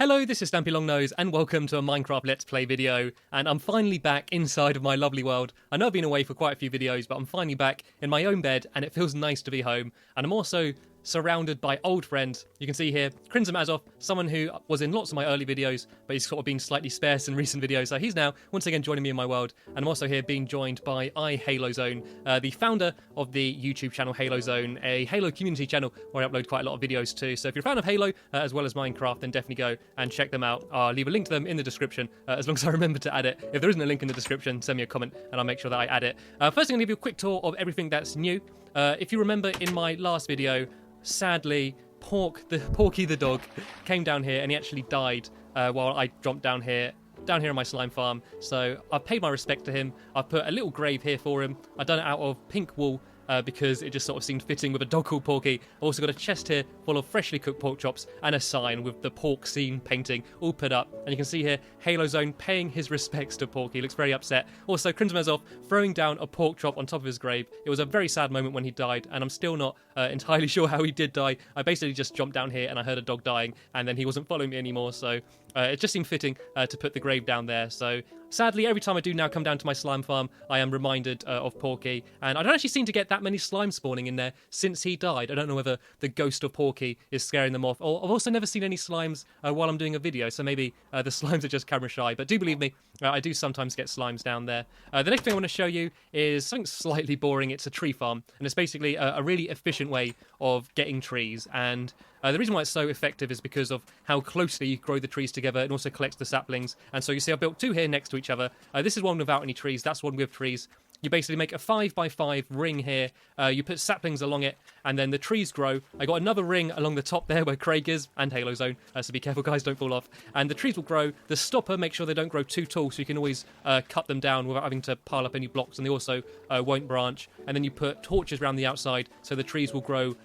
Hello, this is stampylongnose and welcome to a Minecraft Let's Play video, and I'm finally back inside of my lovely world. I know I've been away for quite a few videos, but I'm finally back in my own bed and it feels nice to be home, and I'm also surrounded by old friends. You can see here, Crimson Mazov, someone who was in lots of my early videos, but he's sort of been slightly sparse in recent videos, so he's now once again joining me in my world, and I'm also here being joined by iHaloZone, the founder of the YouTube channel HaloZone, a Halo community channel where I upload quite a lot of videos too, so if you're a fan of Halo, as well as Minecraft, then definitely go and check them out. I'll leave a link to them in the description, as long as I remember to add it. If there isn't a link in the description, send me a comment and I'll make sure that I add it. First, I'm going to give you a quick tour of everything that's new. If you remember in my last video, sadly, Porky the dog came down here and he actually died while I jumped down here in my slime farm. So I've paid my respect to him. I've put a little grave here for him. I've done it out of pink wool because it just sort of seemed fitting with a dog called Porky. I've also got a chest here full of freshly cooked pork chops and a sign with the pork scene painting all put up. And you can see here HaloZone paying his respects to Porky. He looks very upset. Also, Crimson Mazov throwing down a pork chop on top of his grave. It was a very sad moment when he died, and I'm still not entirely sure how he did die. I basically just jumped down here and I heard a dog dying, and then he wasn't following me anymore, so it just seemed fitting to put the grave down there. So sadly, every time I do now come down to my slime farm, I am reminded of Porky, and I don't actually seem to get that many slimes spawning in there since he died. I don't know whether the ghost of Porky is scaring them off, or I've also never seen any slimes while I'm doing a video, so maybe the slimes are just camera shy, but do believe me, I do sometimes get slimes down there. The next thing I want to show you is something slightly boring. It's a tree farm, and it's basically a really efficient way of getting trees, and the reason why it's so effective is because of how closely you grow the trees together and also collects the saplings. And so you see I built two here next to each other. This is one without any trees, that's one with trees. You basically make a 5x5 ring here, you put saplings along it, and then the trees grow. I got another ring along the top there where Craig is, and HaloZone, so be careful guys, don't fall off. And the trees will grow. The stopper, make sure they don't grow too tall, so you can always cut them down without having to pile up any blocks, and they also won't branch. And then you put torches around the outside, so the trees will grow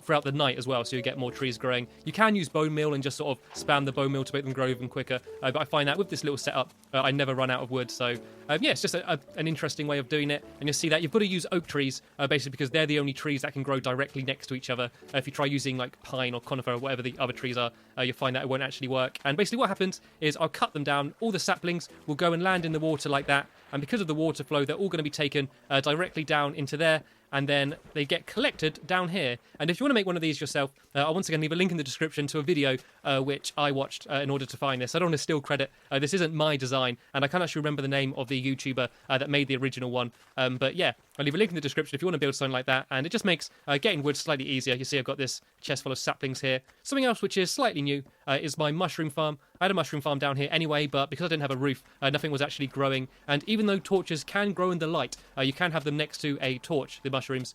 throughout the night as well, so you get more trees growing. You can use bone meal and just sort of spam the bone meal to make them grow even quicker, but I find that with this little setup, I never run out of wood, so yeah, it's just an interesting way of doing it. And you'll see that you've got to use oak trees, basically because they're the only trees that can grow directly next to each other. If you try using like pine or conifer or whatever the other trees are, you'll find that it won't actually work. And basically what happens is I'll cut them down, all the saplings will go and land in the water like that, and because of the water flow, they're all going to be taken directly down into there, and then they get collected down here. And if you want to make one of these yourself, I'll once again leave a link in the description to a video which I watched in order to find this. I don't want to steal credit. This isn't my design, and I can't actually remember the name of the YouTuber that made the original one. But yeah, I'll leave a link in the description if you want to build something like that, and it just makes getting wood slightly easier. You see I've got this chest full of saplings here. Something else which is slightly new is my mushroom farm. I had a mushroom farm down here anyway, but because I didn't have a roof, nothing was actually growing. And even though torches can grow in the light, you can have them next to a torch, the mushrooms.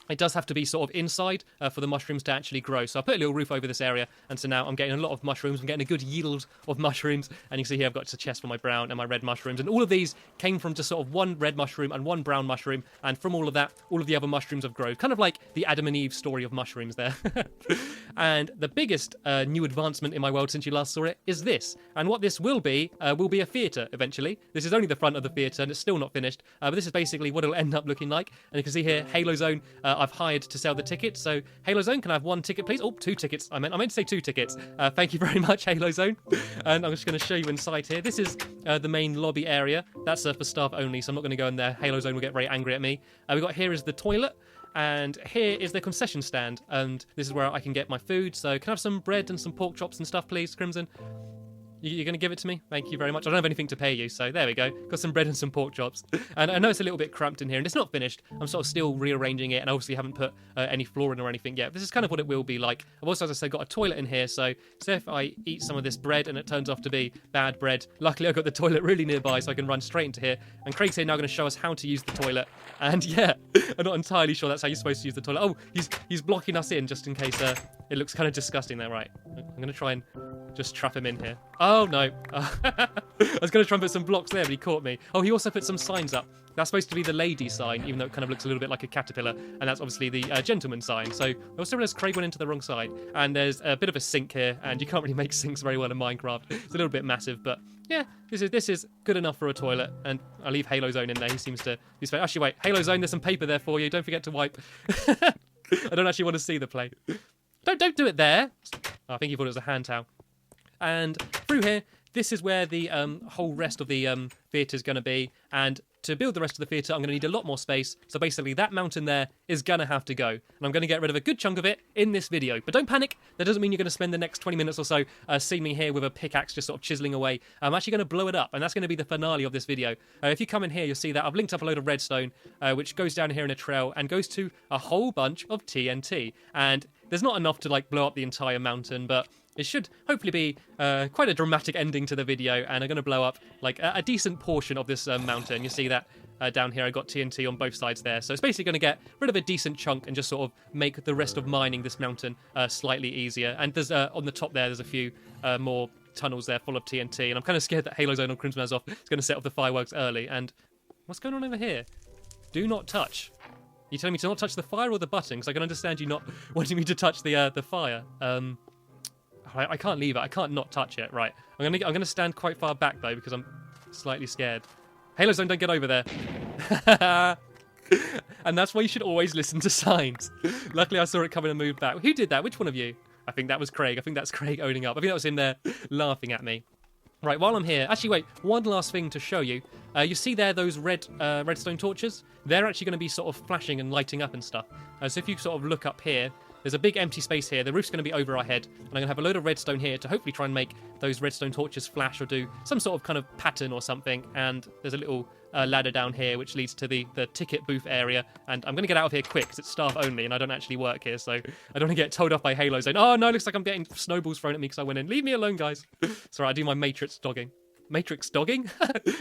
It does have to be sort of inside for the mushrooms to actually grow. So I put a little roof over this area, and so now I'm getting a lot of mushrooms. I'm getting a good yield of mushrooms, and you can see here I've got a chest for my brown and my red mushrooms, and all of these came from just sort of one red mushroom and one brown mushroom, and from all of that, all of the other mushrooms have grown. Kind of like the Adam and Eve story of mushrooms there. And the biggest new advancement in my world since you last saw it is this, and what this will be a theatre eventually. This is only the front of the theatre, and it's still not finished, but this is basically what it'll end up looking like. And you can see here, HaloZone, I've hired to sell the tickets. So HaloZone, can I have one ticket, please? Oh, two tickets. I meant to say two tickets. Thank you very much, HaloZone. And I'm just going to show you inside here. This is the main lobby area. That's for staff only, so I'm not going to go in there. HaloZone will get very angry at me. We got here is the toilet. And here is the concession stand. And this is where I can get my food. So can I have some bread and some pork chops and stuff, please, Crimson? You're going to give it to me? Thank you very much. I don't have anything to pay you, so there we go. Got some bread and some pork chops. And I know it's a little bit cramped in here, and it's not finished. I'm sort of still rearranging it, and obviously haven't put any flooring or anything yet. This is kind of what it will be like. I've also, as I said, got a toilet in here, so if I eat some of this bread and it turns off to be bad bread, luckily I've got the toilet really nearby, so I can run straight into here. And Craig's here now going to show us how to use the toilet. And yeah, I'm not entirely sure that's how you're supposed to use the toilet. Oh, he's blocking us in just in case it looks kind of disgusting there. Right, I'm going to try and just trap him in here. Oh, no. I was going to try and put some blocks there, but he caught me. Oh, he also put some signs up. That's supposed to be the lady sign, even though it kind of looks a little bit like a caterpillar, and that's obviously the gentleman sign. So I also realised Craig went into the wrong side, and there's a bit of a sink here, and you can't really make sinks very well in Minecraft. It's a little bit massive, but yeah, this is good enough for a toilet, and I'll leave HaloZone in there. He seems to be... Actually, wait, HaloZone, there's some paper there for you. Don't forget to wipe. I don't actually want to see the plate. Don't do it there. Oh, I think he thought it was a hand towel. And through here, this is where the whole rest of the theatre is going to be. And to build the rest of the theatre, I'm going to need a lot more space. So basically, that mountain there is going to have to go. And I'm going to get rid of a good chunk of it in this video. But don't panic. That doesn't mean you're going to spend the next 20 minutes or so seeing me here with a pickaxe just sort of chiseling away. I'm actually going to blow it up. And that's going to be the finale of this video. If you come in here, you'll see that I've linked up a load of redstone, which goes down here in a trail and goes to a whole bunch of TNT. And there's not enough to like blow up the entire mountain, but it should hopefully be quite a dramatic ending to the video, and I'm going to blow up like a decent portion of this mountain. You see that down here, I got TNT on both sides there. So it's basically going to get rid of a decent chunk and just sort of make the rest of mining this mountain slightly easier. And there's on the top there, there's a few more tunnels there full of TNT, and I'm kind of scared that Halo Zone on Crimson Azov is going to set off the fireworks early. And what's going on over here? Do not touch. You telling me to not touch the fire or the button? Because I can understand you not wanting me to touch the fire. I can't leave it. I can't not touch it. Right. I'm gonna stand quite far back though because I'm slightly scared. Halo Zone, don't get over there. And that's why you should always listen to signs. Luckily, I saw it coming and moved back. Who did that? Which one of you? I think that was Craig. I think that's Craig owning up. I think that was him there laughing at me. Right, while I'm here, actually wait, one last thing to show you. You see there those redstone torches? They're actually going to be sort of flashing and lighting up and stuff. So if you sort of look up here, there's a big empty space here. The roof's going to be over our head, and I'm going to have a load of redstone here to hopefully try and make those redstone torches flash or do some sort of kind of pattern or something. And there's a little ladder down here which leads to the ticket booth area. And I'm going to get out of here quick because it's staff only and I don't actually work here, so I don't want to get told off by Halo Zone. Oh no, looks like I'm getting snowballs thrown at me because I went in. Leave me alone, guys. Sorry, I do my matrix dogging. Matrix dogging?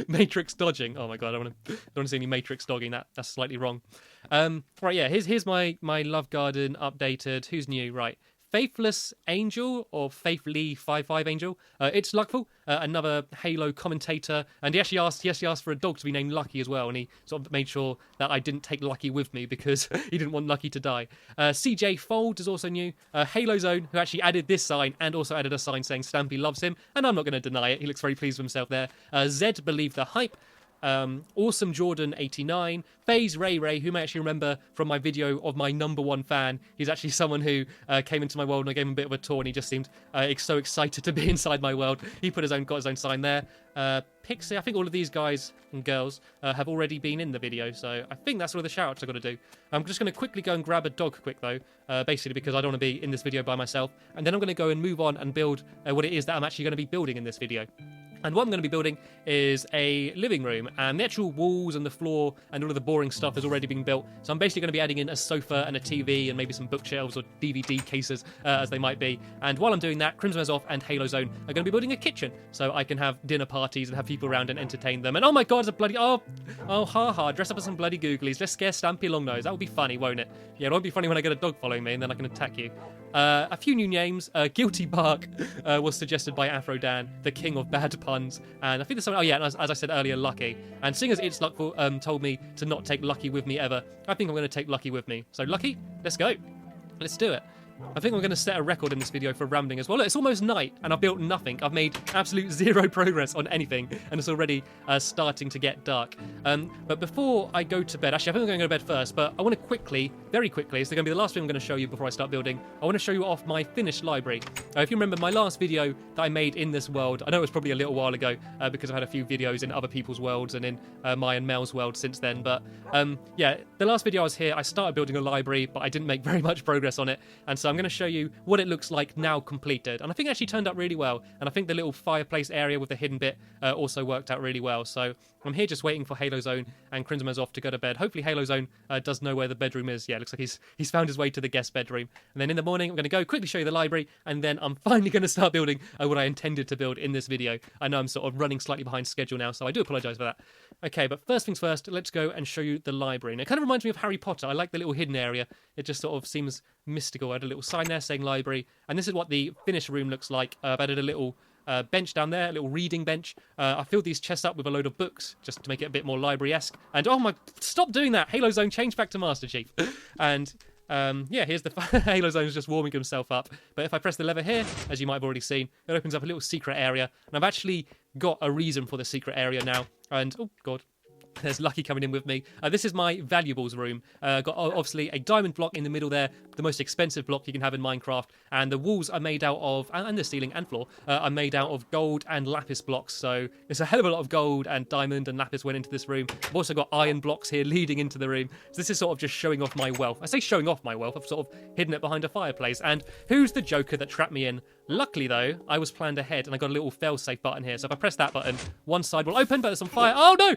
Matrix dodging. Oh my god, I don't want to see any matrix dogging. That's slightly wrong. Right, yeah, here's my love garden updated. Who's new? Right. Faithless Angel, or Faithly 55 Angel. It's Luckful, another Halo commentator, and he actually asked for a dog to be named Lucky as well, and he sort of made sure that I didn't take Lucky with me because he didn't want Lucky to die. CJ Fold is also new. Halo Zone, who actually added this sign and also added a sign saying Stampy loves him, and I'm not going to deny it. He looks very pleased with himself there. Zed Believe the Hype. Awesome Jordan 89, FaZe Ray, who may actually remember from my video of my #1 fan. He's actually someone who came into my world and I gave him a bit of a tour, and he just seemed so excited to be inside my world. He got his own sign there. Pixie, I think all of these guys and girls have already been in the video, so I think that's all the shout-outs I've got to do. I'm just going to quickly go and grab a dog quick though, basically because I don't want to be in this video by myself, and then I'm going to go and move on and build what it is that I'm actually going to be building in this video. And what I'm going to be building is a living room, and the actual walls and the floor and all of the boring stuff has already been built. So I'm basically going to be adding in a sofa and a TV and maybe some bookshelves or DVD cases as they might be. And while I'm doing that, Crimson Azov and Halo Zone are going to be building a kitchen so I can have dinner parties and have people around and entertain them. And oh my god, it's a bloody, dress up as some bloody googlies. Let's scare stampylongnose. That would be funny, won't it? Yeah, it won't be funny when I get a dog following me and then I can attack you. A few new names. Guilty Bark was suggested by Afro Dan, the king of bad puns. And I think there's something, as I said earlier, Lucky. And seeing as It's Luckful told me to not take Lucky with me ever, I think I'm going to take Lucky with me. So Lucky, let's go. Let's do it. I think I'm going to set a record in this video for rambling as well. Look, it's almost night and I've built nothing. I've made absolute zero progress on anything and it's already starting to get dark. But before I go to bed, actually I think I'm going to go to bed first, but I want to quickly, very quickly, it's going to be the last thing I'm going to show you before I start building. I want to show you off my finished library. If you remember my last video that I made in this world, I know it was probably a little while ago because I've had a few videos in other people's worlds and in my and Mel's world since then. But yeah, the last video I was here, I started building a library, but I didn't make very much progress on it. And so I'm going to show you what it looks like now completed. And I think it actually turned out really well. And I think the little fireplace area with the hidden bit also worked out really well. So I'm here just waiting for Halo Zone and Crimson Azov to go to bed. Hopefully Halo Zone does know where the bedroom is. Yeah, it looks like he's found his way to the guest bedroom. And then in the morning, I'm going to go quickly show you the library. And then I'm finally going to start building what I intended to build in this video. I know I'm sort of running slightly behind schedule now, so I do apologise for that. Okay, but first things first, let's go and show you the library. And it kind of reminds me of Harry Potter. I like the little hidden area. It just sort of seems mystical. I had a little sign there saying library. And this is what the finished room looks like. I've added a little bench down there, a little reading bench. I filled these chests up with a load of books just to make it a bit more library-esque. And oh my, stop doing that! Halo Zone, change back to Master Chief. And yeah, here's the Halo Zone's just warming himself up. But if I press the lever here, as you might have already seen, it opens up a little secret area. And I've actually got a reason for the secret area now. And oh god, There's Lucky coming in with me. This is my valuables room. Got obviously a diamond block in the middle there, the most expensive block you can have in Minecraft. And the walls are made out of, and the ceiling and floor, are made out of gold and lapis blocks. So there's a hell of a lot of gold and diamond and lapis went into this room. I've also got iron blocks here leading into the room. So this is sort of just showing off my wealth. I say showing off my wealth. I've sort of hidden it behind a fireplace. And who's the joker that trapped me in? Luckily, though, I was planned ahead and I got a little fail-safe button here. So if I press that button, one side will open, but there's some fire. Oh, no!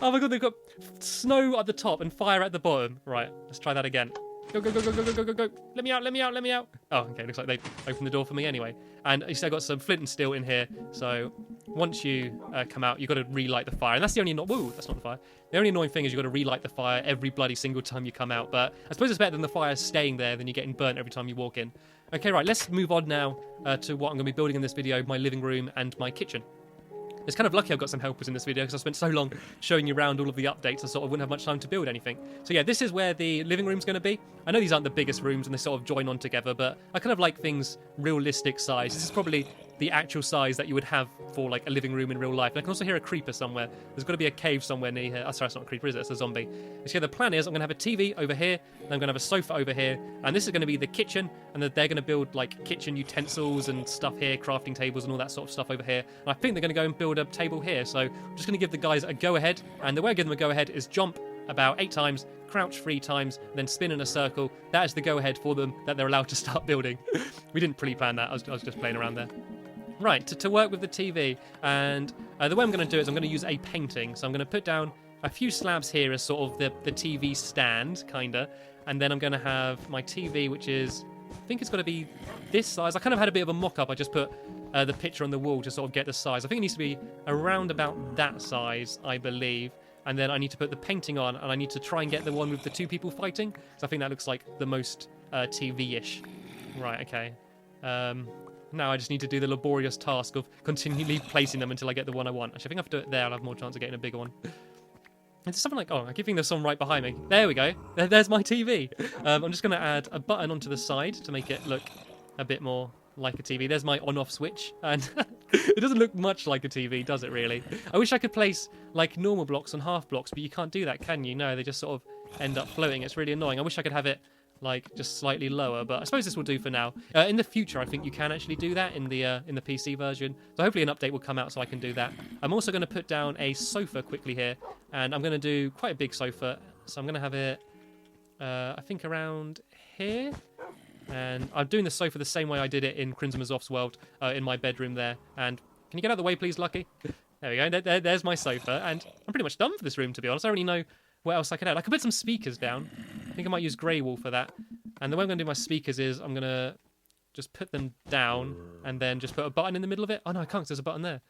Oh my god, they've got snow at the top and fire at the bottom. Right, let's try that again. Go, go, go, go, go, go, go, go, go. Let me out, let me out, let me out. Oh, okay, looks like they opened the door for me anyway. And you see I got some flint and steel in here. So once you come out, you've got to relight the fire. And that's the only... Woo, that's not the fire. The only annoying thing is you've got to relight the fire every bloody single time you come out. But I suppose it's better than the fire staying there than you getting burnt every time you walk in. Okay, right, let's move on now to what I'm going to be building in this video, my living room and my kitchen. It's kind of lucky I've got some helpers in this video because I spent so long showing you around all of the updates I sort of wouldn't have much time to build anything. So yeah, this is where the living room's going to be. I know these aren't the biggest rooms and they sort of join on together, but I kind of like things realistic size. This is probably the actual size that you would have for like a living room in real life. And I can also hear a creeper somewhere. There's got to be a cave somewhere near here. Oh, sorry, it's not a creeper, is it? It's a zombie. So yeah, the plan is I'm going to have a TV over here, and I'm going to have a sofa over here, and this is going to be the kitchen, and they're going to build like kitchen utensils and stuff here, crafting tables and all that sort of stuff over here. And I think they're going to go and build a table here. So I'm just going to give the guys a go-ahead, and the way I give them a go-ahead is jump about 8 times, crouch 3 times, then spin in a circle. That is the go-ahead for them that they're allowed to start building. We didn't pre-plan that. I was just playing around there. Right, to work with the TV, and the way I'm going to do it is I'm going to use a painting. So I'm going to put down a few slabs here as sort of the TV stand, kind of, and then I'm going to have my TV, which is, I think it's got to be this size. I kind of had a bit of a mock-up. I just put the picture on the wall to sort of get the size. I think it needs to be around about that size, I believe. And then I need to put the painting on, and I need to try and get the one with the 2 people fighting. So I think that looks like the most TV-ish. Right, okay. Now I just need to do the laborious task of continually placing them until I get the one I want. Actually, I think if I have to do it there, I'll have more chance of getting a bigger one. It's something like... Oh, I keep thinking there's some right behind me. There we go. There's my TV. I'm just going to add a button onto the side to make it look a bit more like a TV. There's my on-off switch. And it doesn't look much like a TV, does it really? I wish I could place like normal blocks on half blocks, but you can't do that, can you? No, they just sort of end up floating. It's really annoying. I wish I could have it like just slightly lower, but I suppose this will do for now. In the future, I think you can actually do that in the PC version. So hopefully an update will come out so I can do that. I'm also going to put down a sofa quickly here, and I'm going to do quite a big sofa. So I'm going to have it, I think around here. And I'm doing the sofa the same way I did it in Crimson Mazov's world, in my bedroom there. And can you get out of the way, please, Lucky? There we go. There's my sofa, and I'm pretty much done for this room, to be honest. I already know what else I could add. I could put some speakers down. I think I might use grey wool for that. And the way I'm going to do my speakers is I'm going to just put them down and then just put a button in the middle of it. Oh, no, I can't because there's a button there.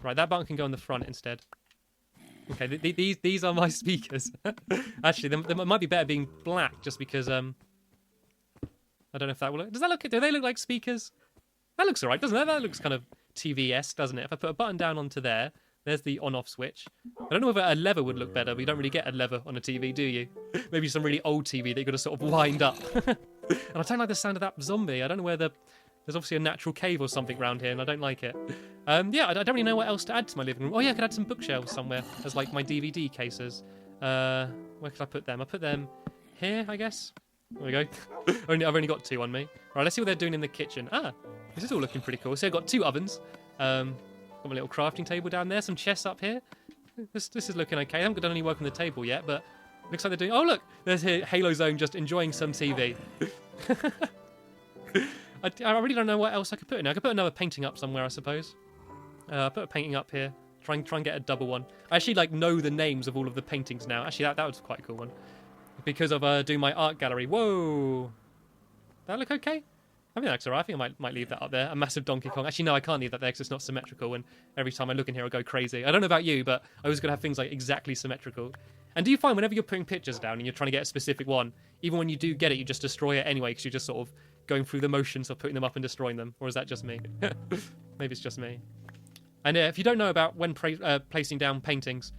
Right, that button can go on the front instead. Okay, these are my speakers. Actually, they might be better being black just because... I don't know if that will look... Do they look like speakers? That looks all right, doesn't it? That looks kind of TV-esque, doesn't it? If I put a button down onto there... There's the on-off switch. I don't know whether a lever would look better, but you don't really get a lever on a TV, do you? Maybe some really old TV that you've got to sort of wind up. And I don't like the sound of that zombie. I don't know where there's obviously a natural cave or something around here, and I don't like it. Yeah, I don't really know what else to add to my living room. Oh yeah, I could add some bookshelves somewhere as like my DVD cases. Where could I put them? I put them here, I guess. There we go. I've only got 2 on me. Right, let's see what they're doing in the kitchen. Ah, this is all looking pretty cool. So I've got 2 ovens. Got my little crafting table down there, some chests up here. This is looking okay. I haven't done any work on the table yet, but looks like they're doing... Oh, look! There's here Halo Zone just enjoying some TV. I really don't know what else I could put in. I could put another painting up somewhere, I suppose. Put a painting up here. Try and get a double one. I actually know the names of all of the paintings now. Actually, that was quite a cool one. Because of doing my art gallery. Whoa! That look okay? I think that's alright. I think I might leave that up there. A massive Donkey Kong. Actually, no, I can't leave that there because it's not symmetrical. And every time I look in here, I go crazy. I don't know about you, but I always got to have things like exactly symmetrical. And do you find whenever you're putting pictures down and you're trying to get a specific one, even when you do get it, you just destroy it anyway because you're just sort of going through the motions of putting them up and destroying them? Or is that just me? Maybe it's just me. And if you don't know about when placing down paintings,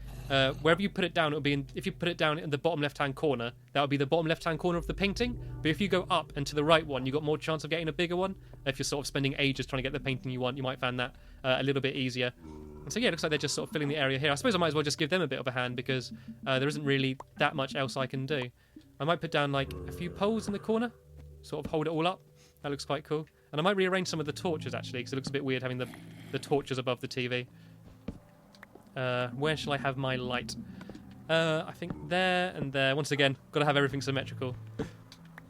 wherever you put it down, if you put it down in the bottom left-hand corner, that would be the bottom left-hand corner of the painting. But if you go up and to the right one, you've got more chance of getting a bigger one. If you're sort of spending ages trying to get the painting you want, you might find that a little bit easier. And so yeah, it looks like they're just sort of filling the area here. I suppose I might as well just give them a bit of a hand because there isn't really that much else I can do. I might put down like a few poles in the corner, sort of hold it all up. That looks quite cool. And I might rearrange some of the torches actually, because it looks a bit weird having the torches above the TV. Where shall I have my light? I think there and there. Once again, got to have everything symmetrical.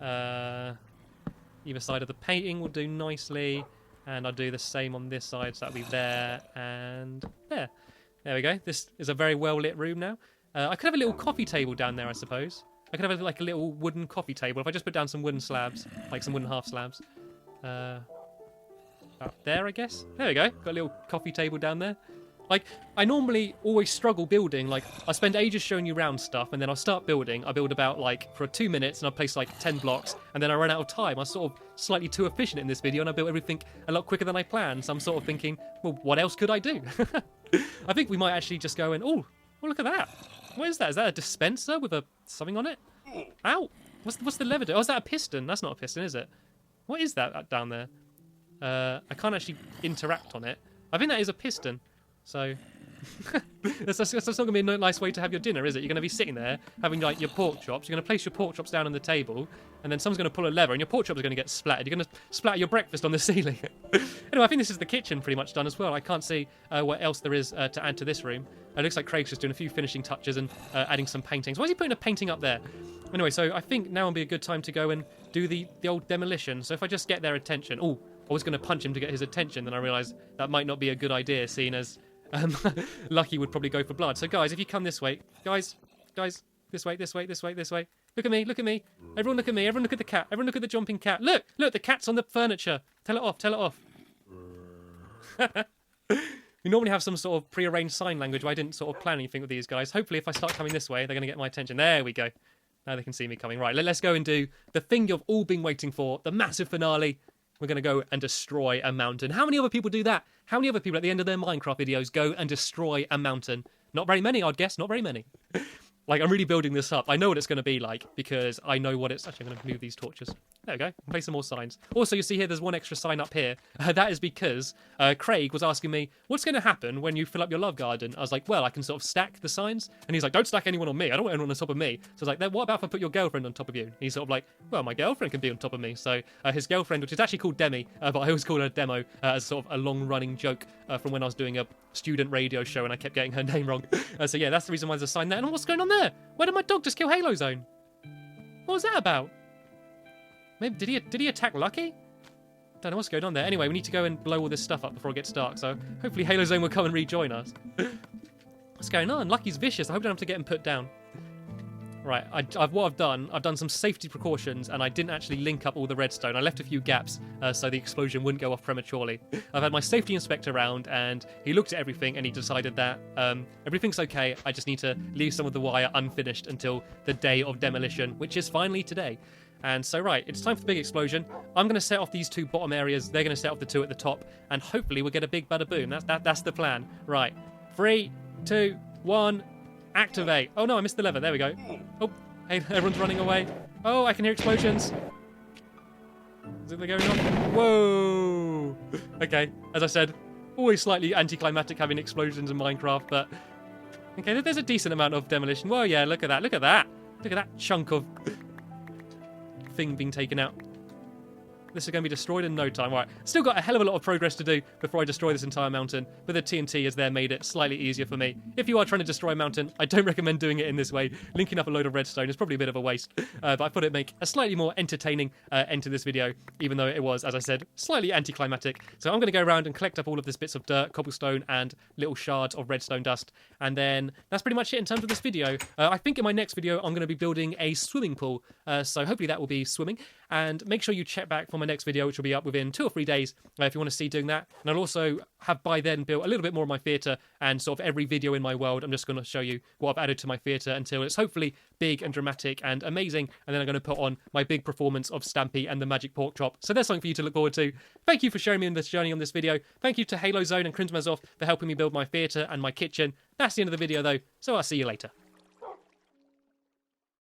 Either side of the painting will do nicely. And I'll do the same on this side, so that'll be there and there. There we go. This is a very well-lit room now. I could have a little coffee table down there, I suppose. I could have like a little wooden coffee table. If I just put down some wooden slabs, like some wooden half slabs. Up there, I guess. There we go. Got a little coffee table down there. Like, I normally always struggle building. Like, I spend ages showing you around stuff, and then I'll start building. I build about, like, for 2 minutes, and I'll place, like, 10 blocks, and then I run out of time. I'm sort of slightly too efficient in this video, and I built everything a lot quicker than I planned. So I'm sort of thinking, well, what else could I do? I think we might actually just go and, oh, look at that. What is that? Is that a dispenser with something on it? Ow! What's the lever do? Oh, is that a piston? That's not a piston, is it? What is that down there? I can't actually interact on it. I think that is a piston. So that's not going to be a nice way to have your dinner, is it? You're going to be sitting there having like your pork chops. You're going to place your pork chops down on the table, and then someone's going to pull a lever, and your pork chops are going to get splattered. You're going to splatter your breakfast on the ceiling. Anyway, I think this is the kitchen pretty much done as well. I can't see what else there is to add to this room. It looks like Craig's just doing a few finishing touches and adding some paintings. Why is he putting a painting up there? Anyway, so I think now would be a good time to go and do the old demolition. So if I just get their attention. Oh, I was going to punch him to get his attention, then I realised that might not be a good idea, seeing as Lucky would probably go for blood. So guys, if you come this way, guys, this way. Look at me. Everyone look at me. Everyone look at the cat. Everyone look at the jumping cat. Look, the cat's on the furniture. Tell it off. We normally have some sort of pre-arranged sign language, but I didn't sort of plan anything with these guys. Hopefully, if I start coming this way, they're going to get my attention. There we go. Now they can see me coming. Right, let's go and do the thing you've all been waiting for, the massive finale. We're going to go and destroy a mountain. How many other people do that? How many other people at the end of their Minecraft videos go and destroy a mountain? Not very many, I'd guess. Not very many. Like, I'm really building this up. I know what it's going to be like because I know what it's... Actually, I'm going to move these torches. There we go. Place some more signs. Also, you see here, there's one extra sign up here. That is because Craig was asking me, what's going to happen when you fill up your love garden? I was like, well, I can sort of stack the signs. And he's like, don't stack anyone on me. I don't want anyone on top of me. So I was like, then what about if I put your girlfriend on top of you? And he's sort of like, well, my girlfriend can be on top of me. So his girlfriend, which is actually called Demi, but I always call her Demo, as sort of a long-running joke from when I was doing a student radio show and I kept getting her name wrong. So yeah, that's the reason why there's a sign there. And what's going on there? Why did my dog just kill Halo Zone? What was that about? Maybe did he attack Lucky? Don't know what's going on there. Anyway, we need to go and blow all this stuff up before it gets dark. So hopefully Halo Zone will come and rejoin us. What's going on? Lucky's vicious. I hope I don't have to get him put down. Right, I've done some safety precautions, and I didn't actually link up all the redstone. I left a few gaps so the explosion wouldn't go off prematurely. I've had my safety inspector around, and he looked at everything, and he decided that everything's okay. I just need to leave some of the wire unfinished until the day of demolition, which is finally today. And so, right, it's time for the big explosion. I'm going to set off these two bottom areas. They're going to set off the two at the top, and hopefully we'll get a big bada boom. That's the plan. Right, 3, 2, 1... activate. Oh no, I missed the lever. There we go. Oh, hey, everyone's running away. Oh, I can hear explosions. Is it going on? Whoa. Okay, as I said, always slightly anticlimactic having explosions in Minecraft, but okay, there's a decent amount of demolition. Whoa, yeah, look at that. Look at that chunk of thing being taken out. This is going to be destroyed in no time. Right, still got a hell of a lot of progress to do before I destroy this entire mountain, but the TNT has there made it slightly easier for me. If you are trying to destroy a mountain, I don't recommend doing it in this way. Linking up a load of redstone is probably a bit of a waste, but I thought it'd make a slightly more entertaining end to this video, even though it was, as I said, slightly anticlimactic. So I'm going to go around and collect up all of this bits of dirt, cobblestone, and little shards of redstone dust, and then that's pretty much it in terms of this video. I think in my next video, I'm going to be building a swimming pool, so hopefully that will be swimming, and make sure you check back for my next video, which will be up within 2 or 3 days if you want to see doing that. And I'll also have by then built a little bit more of my theatre, and sort of every video in my world I'm just going to show you what I've added to my theatre until it's hopefully big and dramatic and amazing, and then I'm going to put on my big performance of Stampy and the magic pork chop. So there's something for you to look forward to. Thank you for showing me in this journey on this video. Thank you to Halo Zone and Crimsmazov for helping me build my theatre and my kitchen. That's the end of the video though, so I'll see you later.